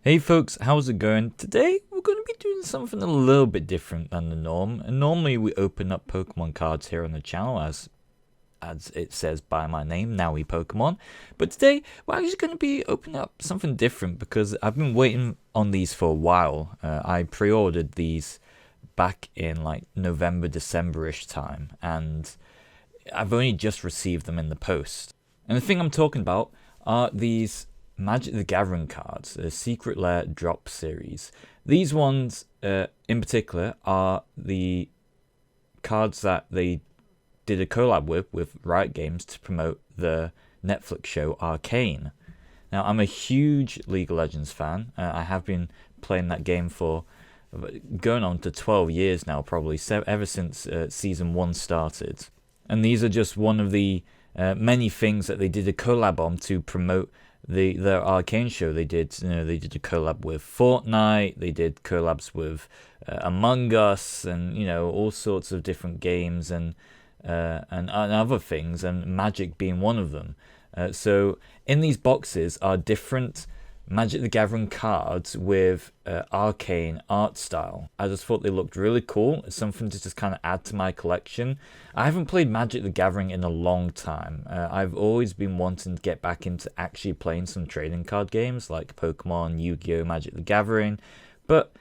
Hey folks, how's it going? Today we're going to be doing something a little bit different than the norm. And normally we open up Pokemon cards here on the channel as it says by my name, Nowy Pokemon. But today we're actually going to be opening up something different because I've been waiting on these for a while. I pre-ordered these back in like November, December-ish time, and I've only just received them in the post. And the thing I'm talking about are these Magic the Gathering cards, a Secret Lair drop series. These ones in particular are the cards that they did a collab with Riot Games to promote the Netflix show Arcane. Now, I'm a huge League of Legends fan. I have been playing that game for going on to 12 years now, probably, ever since Season 1 started. And these are just one of the many things that they did a collab on to promote their Arcane show. They did a collab with Fortnite. They did collabs with Among Us, and all sorts of different games and other things, and Magic being one of them. So in these boxes are different Magic the Gathering cards with Arcane art style. I just thought they looked really cool. It's something to just kind of add to my collection. I haven't played Magic the Gathering in a long time. I've always been wanting to get back into actually playing some trading card games like Pokemon, Yu-Gi-Oh!, Magic the Gathering, but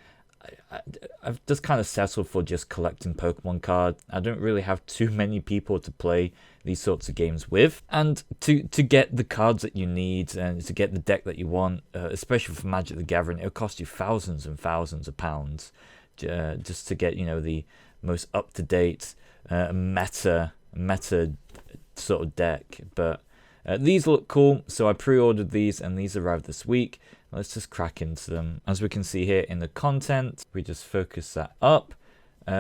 I've just kind of settled for just collecting Pokemon cards. I don't really have too many people to play these sorts of games with, and to get the cards that you need and to get the deck that you want, especially for Magic the Gathering, it'll cost you thousands and thousands of pounds just to get the most up-to-date meta sort of deck. But these look cool, so I pre-ordered these, and these arrived this week. Let's just crack into them. As we can see here in the content, we just focus that up.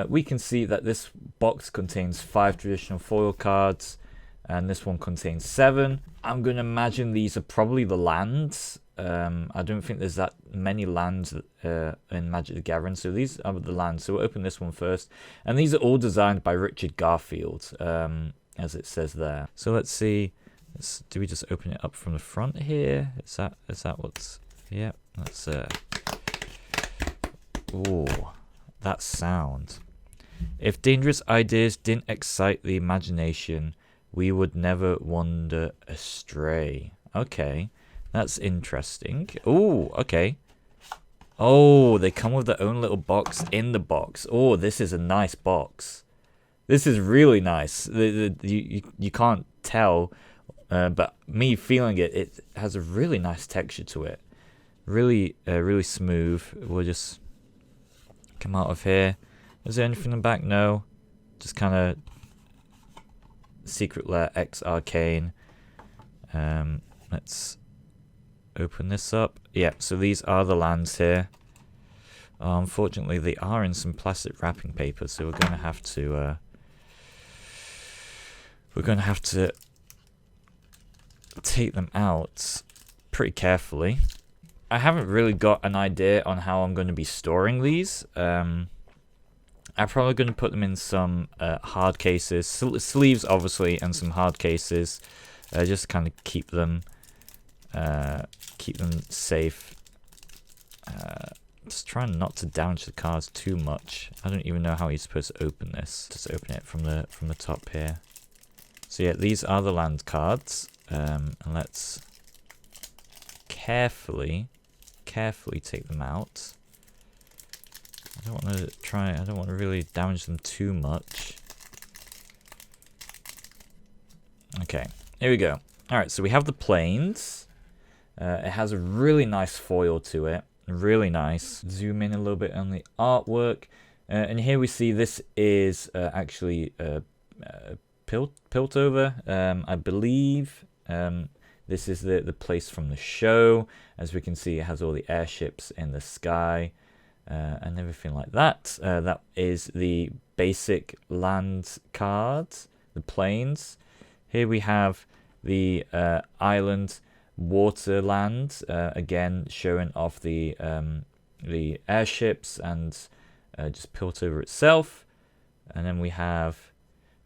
We can see that this box contains 5 traditional foil cards, and this one contains 7. I'm going to imagine these are probably the lands. I don't think there's that many lands in Magic the Gathering, so these are the lands. So we'll open this one first. And these are all designed by Richard Garfield, as it says there. So let's see. Do we just open it up from the front here? Is that what's... Yeah, that's ooh, that sound. If dangerous ideas didn't excite the imagination, we would never wander astray. Okay, that's interesting. Ooh, okay. Oh, they come with their own little box in the box. Oh, this is a nice box. This is really nice. You can't tell, but me feeling it, it has a really nice texture to it. Really smooth. We'll just come out of here. Is there anything in the back? No. Just kind of Secret Lair X Arcane. Let's open this up. Yeah, so these are the lands here. Unfortunately, they are in some plastic wrapping paper, so we're going to have to take them out pretty carefully. I haven't really got an idea on how I'm going to be storing these. I'm probably going to put them in some hard cases, sleeves obviously, and some hard cases, just to kind of keep them safe. Just trying not to damage the cards too much. I don't even know how you're supposed to open this. Just open it from the top here. So yeah, these are the land cards, and let's carefully take them out. I don't want to really damage them too much. Okay, here we go. Alright, so we have the planes. It has a really nice foil to it. Really nice. Zoom in a little bit on the artwork. And here we see this is actually Piltover, I believe. This is the place from the show. As we can see, it has all the airships in the sky and everything like that. That is the basic land cards, the planes. Here we have the island water land, again showing off the airships and just Piltover itself. And then we have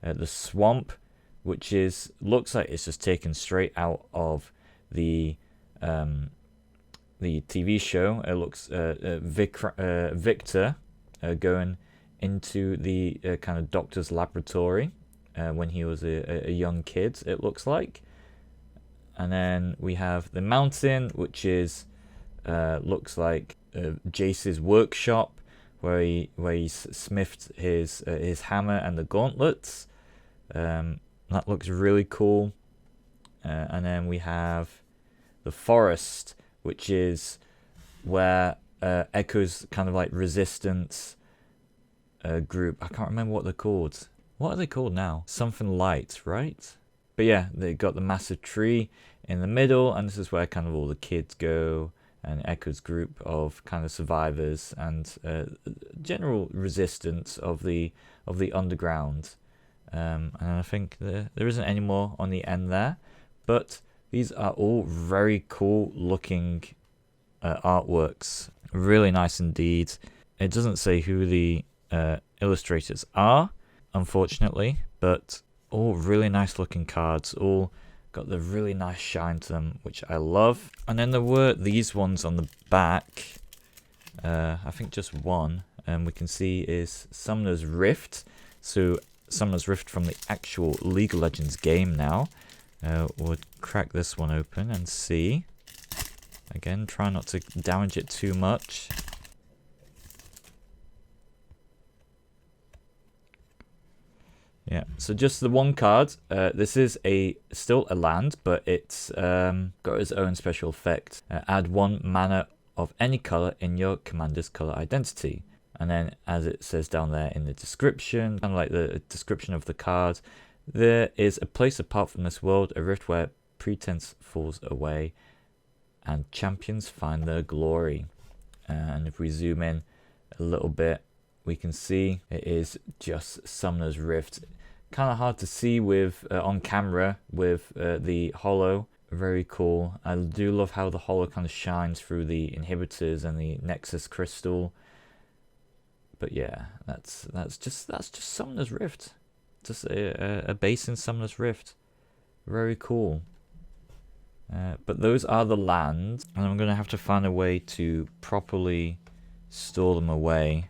the swamp, which looks like it's just taken straight out of the the TV show, it looks Victor going into the kind of doctor's laboratory when he was a young kid, it looks like. And then we have the mountain, which is looks like Jace's workshop, where he smithed his hammer and the gauntlets. That looks really cool. And then we have the forest, which is where Echo's kind of like resistance group. I can't remember what they're called. What are they called now? Something light, right? But yeah, they got the massive tree in the middle, and this is where kind of all the kids go, and Echo's group of kind of survivors and general resistance of the underground. And I think there isn't any more on the end there, but these are all very cool looking artworks. Really nice indeed. It doesn't say who the illustrators are, unfortunately, but all really nice looking cards, all got the really nice shine to them, which I love. And then there were these ones on the back, I think just one, and we can see is Summoner's Rift. So Summoner's Rift from the actual League of Legends game now. We'll crack this one open and see. Again, try not to damage it too much. Yeah, so just the one card. This is still a land, but it's got its own special effect. Add 1 mana of any color in your commander's color identity. And then, as it says down there in the description, kind of like the description of the card, there is a place apart from this world, a rift where pretense falls away and champions find their glory. And if we zoom in a little bit, we can see it is just Summoner's Rift. Kind of hard to see with on camera with the holo. Very cool. I do love how the holo kind of shines through the inhibitors and the Nexus crystal. But yeah, that's just Summoner's Rift. Just a base in Summoner's Rift. Very cool. But those are the lands, and I'm gonna have to find a way to properly store them away.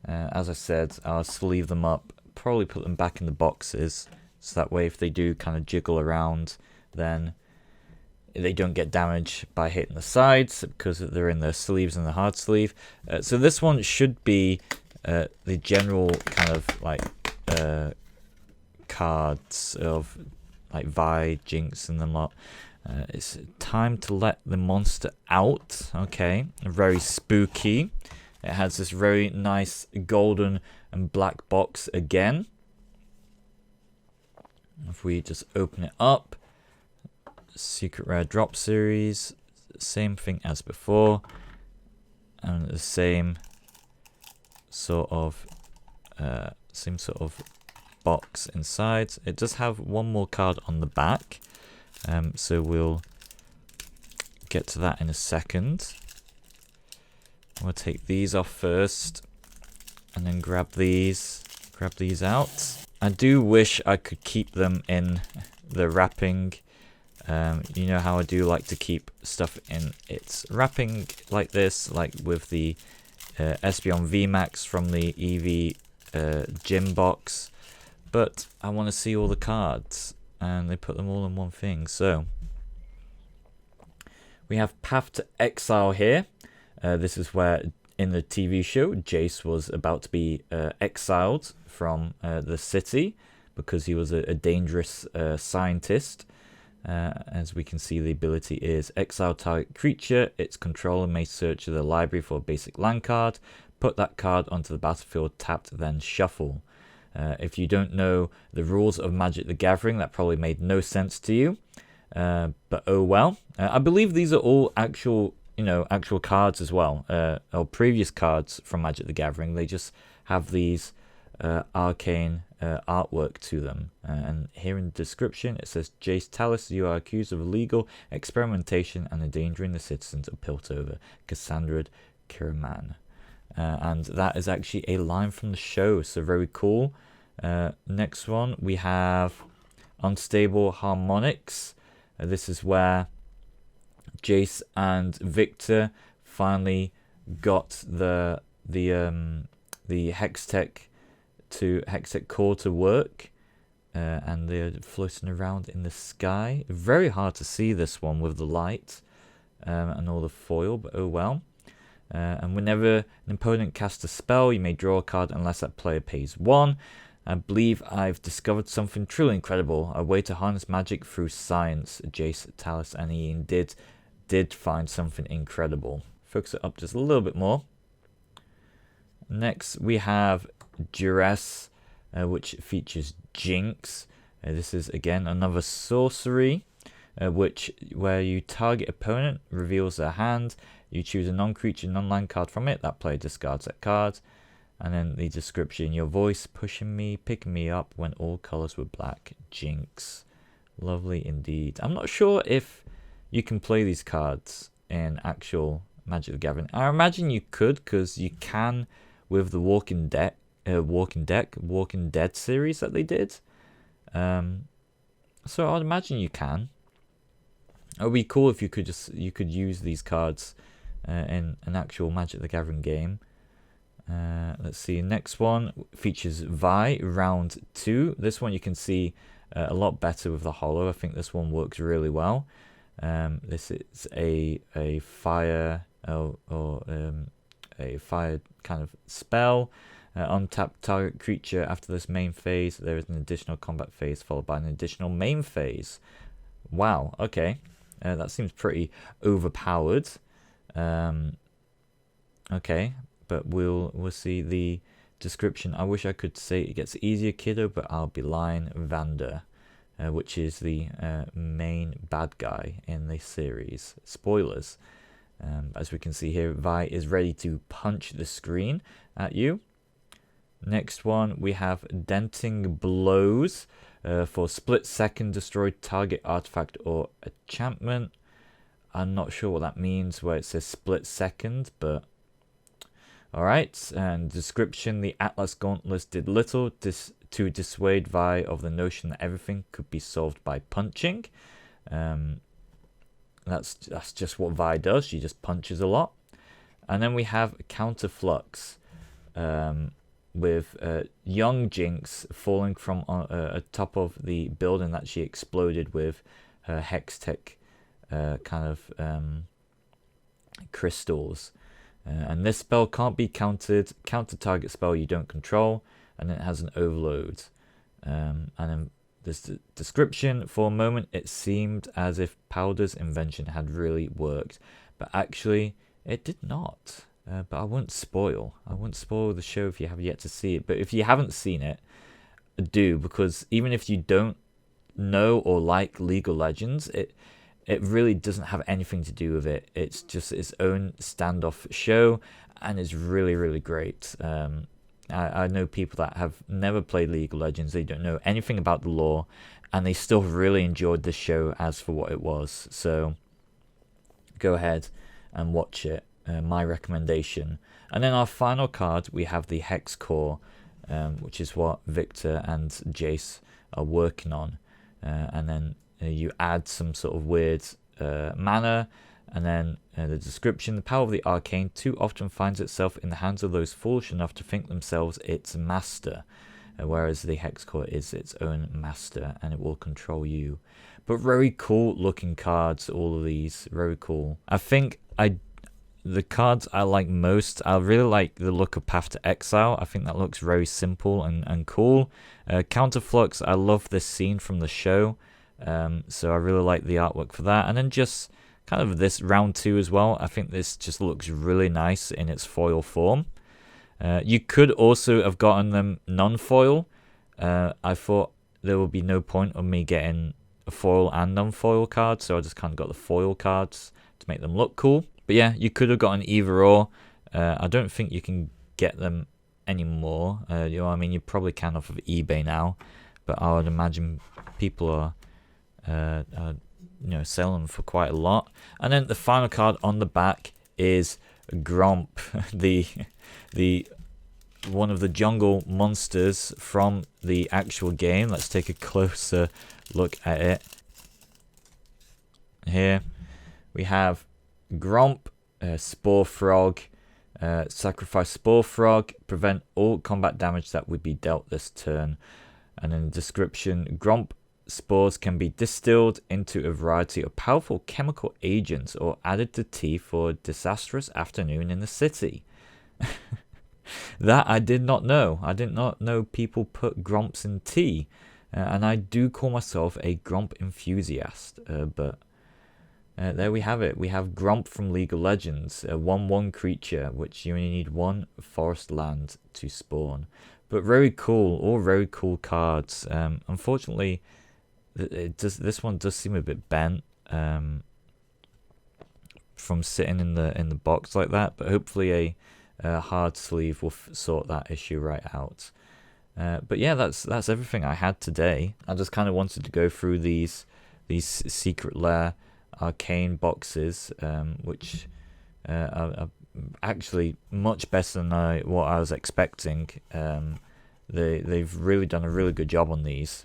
As I said, I'll sleeve them up, probably put them back in the boxes, so that way if they do kind of jiggle around, then they don't get damaged by hitting the sides, because they're in the sleeves and the hard sleeve. So this one should be the general kind of like cards of like Vi, Jinx, and the lot. It's time to let the monster out. Okay, very spooky. It has this very nice golden and black box again. If we just open it up, secret rare drop series, same thing as before, and the same sort of box inside. It does have one more card on the back, so we'll get to that in a second. We'll take these off first, and then grab these out. I do wish I could keep them in the wrapping. You know how I do like to keep stuff in its wrapping like this, like with the Espeon VMAX from the EV gym box. But I want to see all the cards, and they put them all in one thing. So we have Path to Exile here. This is where, in the TV show, Jace was about to be exiled from the city because he was a dangerous scientist. As we can see, the ability is exile target creature. Its controller may search the library for a basic land card. Put that card onto the battlefield tapped, then shuffle. If you don't know the rules of Magic the Gathering, that probably made no sense to you. But oh well. I believe these are all actual cards as well, or previous cards from Magic the Gathering. They just have these arcane artwork to them. And here in the description it says, Jace Talus, you are accused of illegal experimentation and endangering the citizens of Piltover, Cassandra Kiraman. And that is actually a line from the show, so very cool. Next one, we have Unstable Harmonics. This is where Jace and Victor finally got the Hextech core to work, and they're floating around in the sky. Very hard to see this one with the light and all the foil, but oh well. And whenever an opponent casts a spell, you may draw a card unless that player pays 1. I believe I've discovered something truly incredible, a way to harness magic through science. Jace, Talus, and Ian did find something incredible. Focus it up just a little bit more. Next, we have Duress, which features Jinx. This is again another sorcery, where you target opponent, reveals their hand. You choose a non-creature, non-land card from it. That player discards that card. And then the description: your voice pushing me, picking me up when all colors were black. Jinx. Lovely indeed. I'm not sure if you can play these cards in actual Magic the Gathering. I imagine you could, because you can with the Walking Dead series that they did. So I'd imagine you can. It would be cool if you could use these cards in an actual Magic the Gathering game. Let's see. Next one features Vi, round 2. This one you can see a lot better with the holo. I think this one works really well. This is a fire a fire kind of spell. Untap target creature. After this main phase, there is an additional combat phase followed by an additional main phase. Wow. Okay, that seems pretty overpowered. Okay, but we'll see the description. I wish I could say it gets easier, kiddo, but I'll be lying. Vander, which is the main bad guy in the series. Spoilers. As we can see here, Vi is ready to punch the screen at you. Next one, we have Denting Blows. For split second, destroy target artifact or enchantment. I'm not sure what that means where it says split second, but alright. And description: the Atlas Gauntlets did little to dissuade Vi of the notion that everything could be solved by punching. That's just what Vi does. She just punches a lot. And then we have Counterflux, with young Jinx falling from top of the building that she exploded with her Hextech kind of crystals. And this spell can't be countered. Counter target spell you don't control, and it has an overload. And then this description: for a moment it seemed as if Powder's invention had really worked, but actually it did not. But I won't spoil the show if you have yet to see it. But if you haven't seen it, do, because even if you don't know or like League of Legends, it really doesn't have anything to do with it. It's just its own standoff show, and it's really, really great. I know people that have never played League of Legends. They don't know anything about the lore, and they still really enjoyed the show as for what it was. So go ahead and watch it. My recommendation. And then our final card, we have the Hex Core, which is what Victor and Jace are working on. And then you add some sort of weird mana. And then the description: the power of the Arcane too often finds itself in the hands of those foolish enough to think themselves its master, whereas the Hex Core is its own master, and it will control you. But very cool looking cards, all of these, very cool. I think the cards I like most, I really like the look of Path to Exile. I think that looks very simple and cool. Counterflux, I love this scene from the show, so I really like the artwork for that. And then just kind of this round 2 as well. I think this just looks really nice in its foil form. You could also have gotten them non-foil. I thought there would be no point of me getting a foil and non-foil card, so I just kind of got the foil cards to make them look cool. But yeah, you could have gotten either or. I don't think you can get them anymore. You know what I mean? You probably can off of eBay now, but I would imagine people are selling them for quite a lot. And then the final card on the back is Gromp, the one of the jungle monsters from the actual game. Let's take a closer look at it here. We have Gromp, Spore Frog, sacrifice Spore Frog, prevent all combat damage that would be dealt this turn. And in the description, Gromp spores can be distilled into a variety of powerful chemical agents or added to tea for a disastrous afternoon in the city. That I did not know. I did not know people put Gromps in tea. And I do call myself a Gromp enthusiast. But there we have it. We have Gromp from League of Legends, a 1/1 creature, which you only need 1 forest land to spawn. But very cool, all very cool cards. Unfortunately, this one does seem a bit bent from sitting in the box like that. But hopefully a hard sleeve will sort that issue right out. But yeah, that's everything I had today. I just kind of wanted to go through these secret lair Arcane boxes, which are actually much better than what I was expecting. They've really done a really good job on these.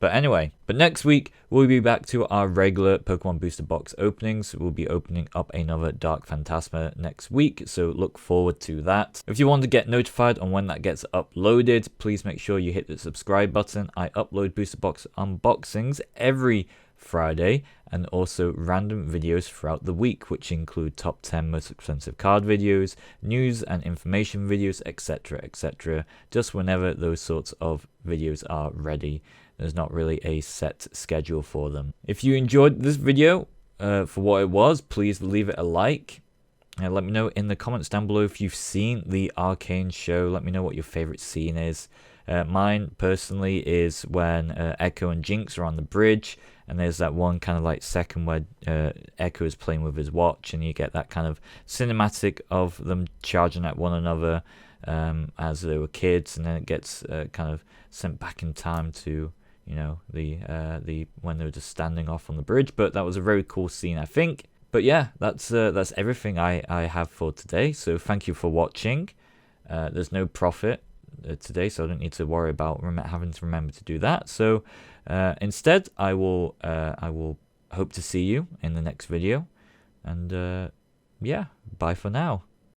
But anyway, next week we'll be back to our regular Pokemon Booster Box openings. We'll be opening up another Dark Phantasma next week, so look forward to that. If you want to get notified on when that gets uploaded, please make sure you hit the subscribe button. I upload Booster Box unboxings every Friday and also random videos throughout the week, which include top 10 most expensive card videos, news and information videos, etc, etc, just whenever those sorts of videos are ready. There's not really a set schedule for them. If you enjoyed this video for what it was, please leave it a like. And let me know in the comments down below if you've seen the Arcane show. Let me know what your favorite scene is. Mine personally is when Echo and Jinx are on the bridge, and there's that one kind of like second where Echo is playing with his watch, and you get that kind of cinematic of them charging at one another as they were kids, and then it gets kind of sent back in time to, you know, the when they were just standing off on the bridge. But that was a very cool scene, I think. But yeah, that's everything I have for today. So thank you for watching. There's no profit today, so I don't need to worry about having to remember to do that. So instead, I will hope to see you in the next video. And yeah, bye for now.